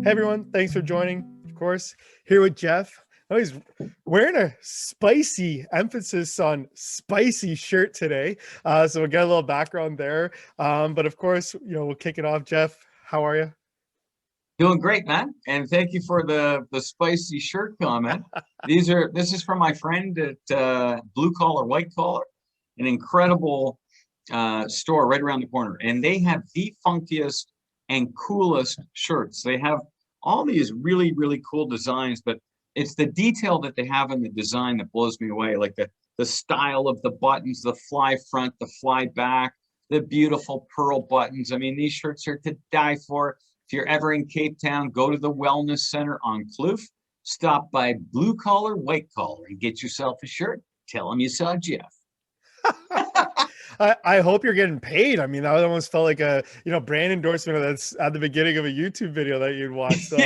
Hey everyone, thanks for joining. Of course, here with Jeff. Oh, he's wearing a spicy emphasis on spicy shirt today. So we'll get a little background there. But of course, we'll kick it off. Jeff, how are you? Doing great, man. And thank you for the spicy shirt comment. This is from my friend at Blue Collar, White Collar, an incredible store right around the corner. And they have the funkiest and coolest shirts. They have all these really, really cool designs, but it's the detail that they have in the design that blows me away. Like the style of the buttons, the fly front, the fly back, the beautiful pearl buttons. I mean, these shirts are to die for. If you're ever in Cape Town, go to the Wellness Center on Kloof, stop by Blue Collar, White Collar, and get yourself a shirt. Tell them you saw Jeff. I hope you're getting paid. I mean, that almost felt like a brand endorsement that's at the beginning of a YouTube video that you'd watch. So.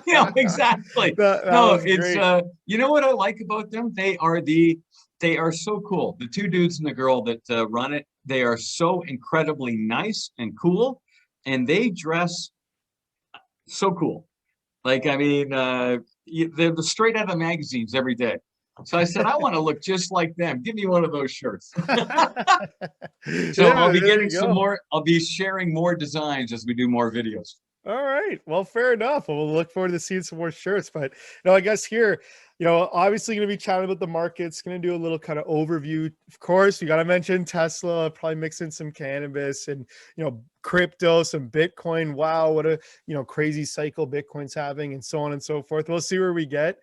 Yeah, exactly. that No, was it's great. you know what I like about them? They are so cool. The two dudes and the girl that run it, they are so incredibly nice and cool, and they dress so cool. Like, I mean, they're straight out of magazines every day. So I said, I want to look just like them. Give me one of those shirts. So Yeah, I'll be there getting you some go. more. I'll be sharing more designs as we do more videos. All right. Well, fair enough. We'll look forward to seeing some more shirts. But I guess here, obviously going to be chatting about the markets, going to do a little kind of overview. Of course, you got to mention Tesla, probably mix in some cannabis and, crypto, some Bitcoin. Wow, what a, crazy cycle Bitcoin's having and so on and so forth. We'll see where we get.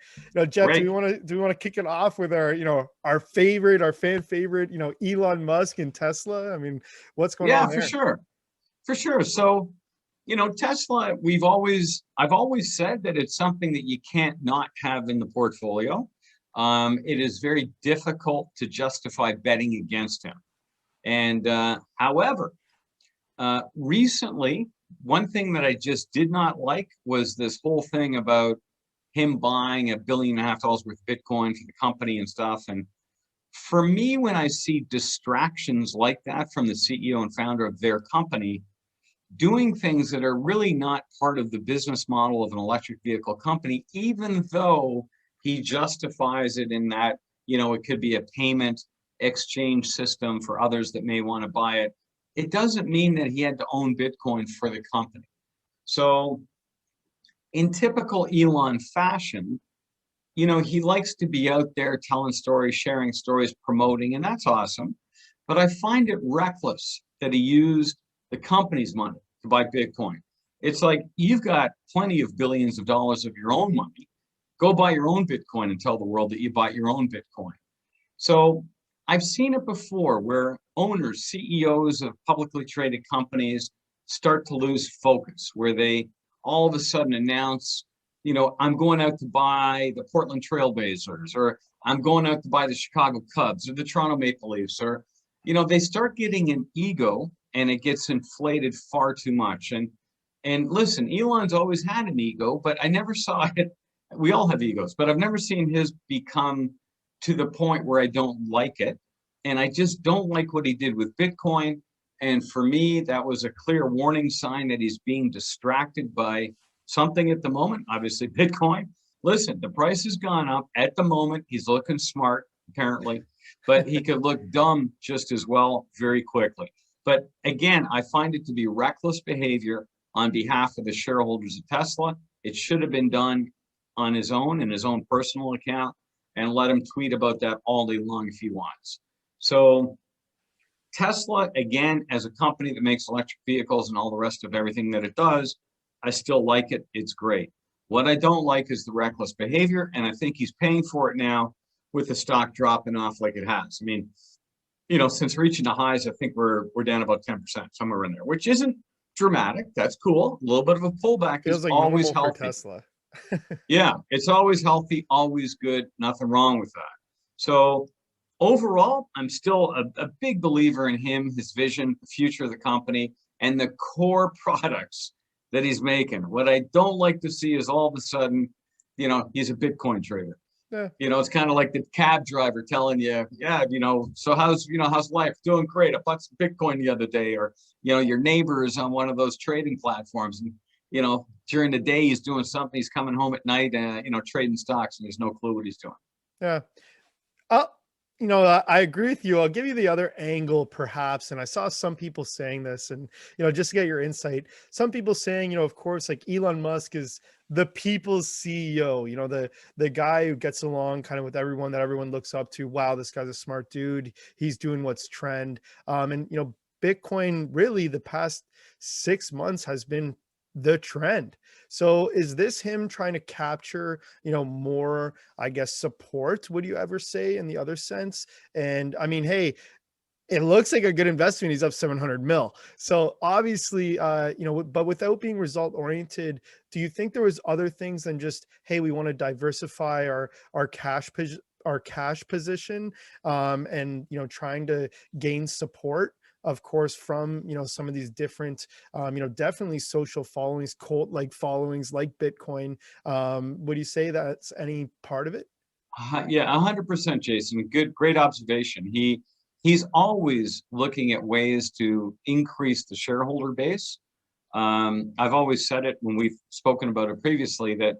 Jeff, Great. do we want to kick it off with our, our favorite, our fan favorite, Elon Musk and Tesla? I mean, what's going Yeah, on for there? sure. For sure. So, Tesla, I've always said that it's something that you can't not have in the portfolio. It is very difficult to justify betting against him. And however, recently, one thing that I just did not like was this whole thing about him buying $1.5 billion worth of Bitcoin for the company and stuff. And for me, when I see distractions like that from the CEO and founder of their company, doing things that are really not part of the business model of an electric vehicle company, even though he justifies it in that, it could be a payment exchange system for others that may want to buy it. It doesn't mean that he had to own Bitcoin for the company. So in typical Elon fashion, he likes to be out there telling stories, sharing stories, promoting, and that's awesome. But I find it reckless that he used the company's money to buy Bitcoin. It's like, you've got plenty of billions of dollars of your own money. Go buy your own Bitcoin and tell the world that you bought your own Bitcoin. So I've seen it before where owners, CEOs of publicly traded companies start to lose focus, where they all of a sudden announce, I'm going out to buy the Portland Trailblazers, or I'm going out to buy the Chicago Cubs or the Toronto Maple Leafs, or, they start getting an ego and it gets inflated far too much. And listen, Elon's always had an ego, but I never saw it. We all have egos, but I've never seen his become to the point where I don't like it. And I just don't like what he did with Bitcoin. And for me, that was a clear warning sign that he's being distracted by something at the moment. Obviously, Bitcoin. Listen, the price has gone up. At the moment, he's looking smart, apparently, but he could look dumb just as well very quickly. But again, I find it to be reckless behavior on behalf of the shareholders of Tesla. It should have been done on his own, in his own personal account, and let him tweet about that all day long if he wants. So Tesla, again, as a company that makes electric vehicles and all the rest of everything that it does, I still like it. It's great. What I don't like is the reckless behavior, and I think he's paying for it now with the stock dropping off like it has. I mean, since reaching the highs, I think we're down about 10%, somewhere in there, which isn't dramatic. That's cool. A little bit of a pullback is Feels like always normal for healthy. Tesla. Yeah, it's always healthy, always good, nothing wrong with that. So overall, I'm still a big believer in him, his vision, the future of the company, and the core products that he's making. What I don't like to see is all of a sudden, he's a Bitcoin trader. Yeah. It's kind of like the cab driver telling you, yeah, so how's life? Doing great. I bought some Bitcoin the other day, or, your neighbor is on one of those trading platforms. And during the day he's doing something, he's coming home at night, trading stocks, and there's no clue what he's doing. Yeah. Uh, I agree with you. I'll give you the other angle, perhaps. And I saw some people saying this, and just to get your insight, some people saying, of course, like Elon Musk is the people's CEO. The guy who gets along kind of with everyone, that everyone looks up to. Wow, this guy's a smart dude. He's doing what's trend. And Bitcoin really the past 6 months has been the trend. So is this him trying to capture, more, I guess, support, would you ever say, in the other sense? And I mean, hey, it looks like a good investment. He's up 700 mil. So obviously, but without being result oriented, do you think there was other things than just, hey, we want to diversify our cash position, and trying to gain support, of course, from some of these different, definitely social followings, cult like followings like Bitcoin. Would you say that's any part of it? Yeah, 100%, Jason. Great observation. He's always looking at ways to increase the shareholder base. I've always said it when we've spoken about it previously that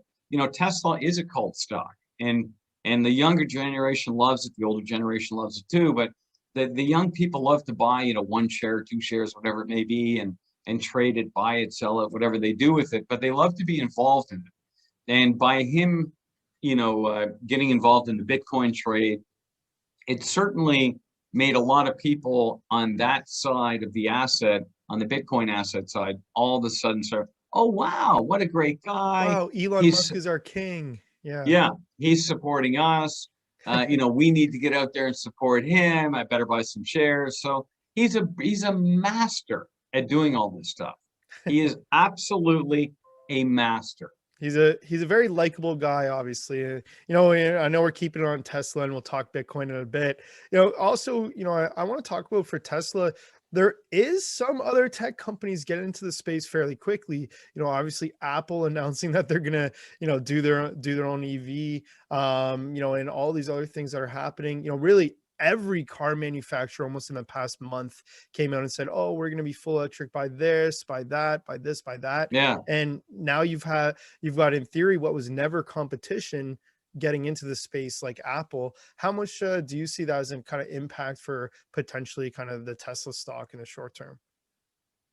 Tesla is a cult stock, and the younger generation loves it, the older generation loves it too. But the young people love to buy 1 share, 2 shares, whatever it may be, and trade it, buy it, sell it, whatever they do with it. But they love to be involved in it. And by him, getting involved in the Bitcoin trade, it certainly made a lot of people on that side of the asset, on the Bitcoin asset side, all of a sudden start, oh, wow, what a great guy. Wow, Elon He's, Musk is our king. Yeah. yeah, he's supporting us. We need to get out there and support him. I better buy some shares. So he's a master at doing all this stuff. He is absolutely a master. He's a very likable guy, obviously. I know we're keeping it on Tesla, and we'll talk Bitcoin in a bit. Also, I want to talk about, for Tesla, there is some other tech companies getting into the space fairly quickly. Obviously Apple announcing that they're gonna, do their own EV, and all these other things that are happening. Really every car manufacturer almost in the past month came out and said, oh, we're going to be full electric by this, by that, by this, by that. Yeah. And now you've got, in theory, what was never competition getting into the space like Apple. How much do you see that as a kind of impact for potentially kind of the Tesla stock in the short term?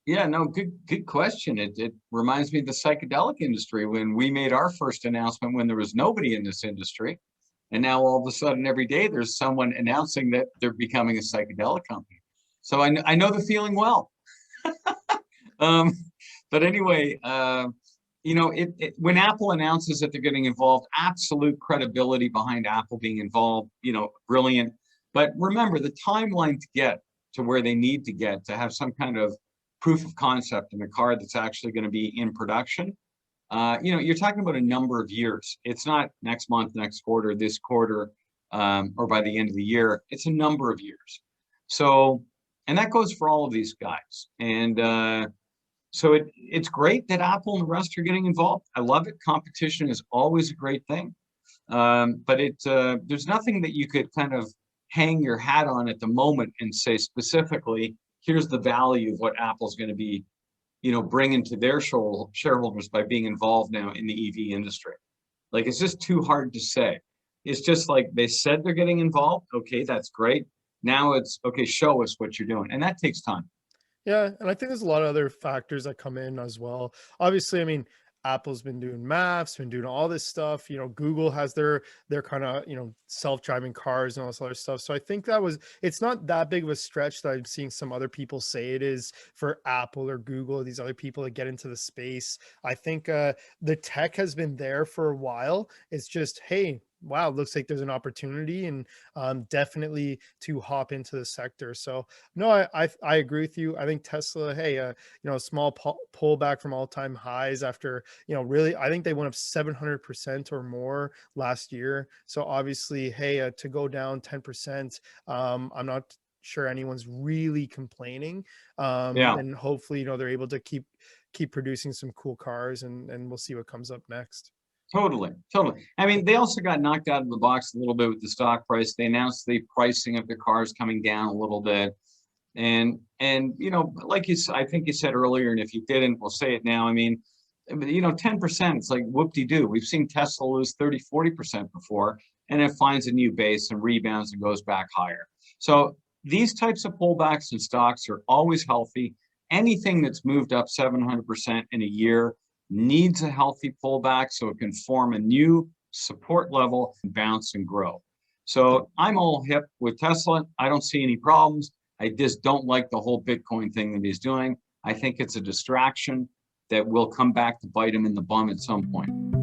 Yeah, no, good question. It reminds me of the psychedelic industry when we made our first announcement when there was nobody in this industry. And now all of a sudden, every day there's someone announcing that they're becoming a psychedelic company. So I know the feeling well. um, but anyway, when Apple announces that they're getting involved, absolute credibility behind Apple being involved, brilliant. But remember, the timeline to get to where they need to get to have some kind of proof of concept in a car that's actually going to be in production, you're talking about a number of years. It's not next month, next quarter, this quarter, or by the end of the year. It's a number of years. So, and that goes for all of these guys. And so it's great that Apple and the rest are getting involved. I love it. Competition is always a great thing. But there's nothing that you could kind of hang your hat on at the moment and say specifically, here's the value of what Apple's going to be bringing to their shareholders by being involved now in the EV industry. Like, it's just too hard to say. It's just like they said they're getting involved. Okay, that's great. Now it's, okay, show us what you're doing. And that takes time. Yeah, and I think there's a lot of other factors that come in as well. Obviously, I mean, Apple's been doing maps, been doing all this stuff. Google has their kind of, self-driving cars and all this other stuff. So I think it's not that big of a stretch that I'm seeing some other people say it is for Apple or Google or these other people that get into the space. I think the tech has been there for a while. It's just, hey, wow, looks like there's an opportunity, and definitely to hop into the sector. So no, I agree with you. I think Tesla, hey, a small pullback from all-time highs after, really, I think they went up 700% or more last year. So obviously, hey, to go down 10%, I'm not sure anyone's really complaining. Yeah. And hopefully, they're able to keep producing some cool cars, and we'll see what comes up next. Totally. I mean, they also got knocked out of the box a little bit with the stock price. They announced the pricing of the cars coming down a little bit. And like I think you said earlier, and if you didn't, we'll say it now. I mean, 10%, it's like whoop-de-doo. We've seen Tesla lose 30-40% before, and it finds a new base and rebounds and goes back higher. So these types of pullbacks in stocks are always healthy. Anything that's moved up 700% in a year needs a healthy pullback so it can form a new support level and bounce and grow. So I'm all hip with Tesla. I don't see any problems. I just don't like the whole Bitcoin thing that he's doing. I think it's a distraction that will come back to bite him in the bum at some point.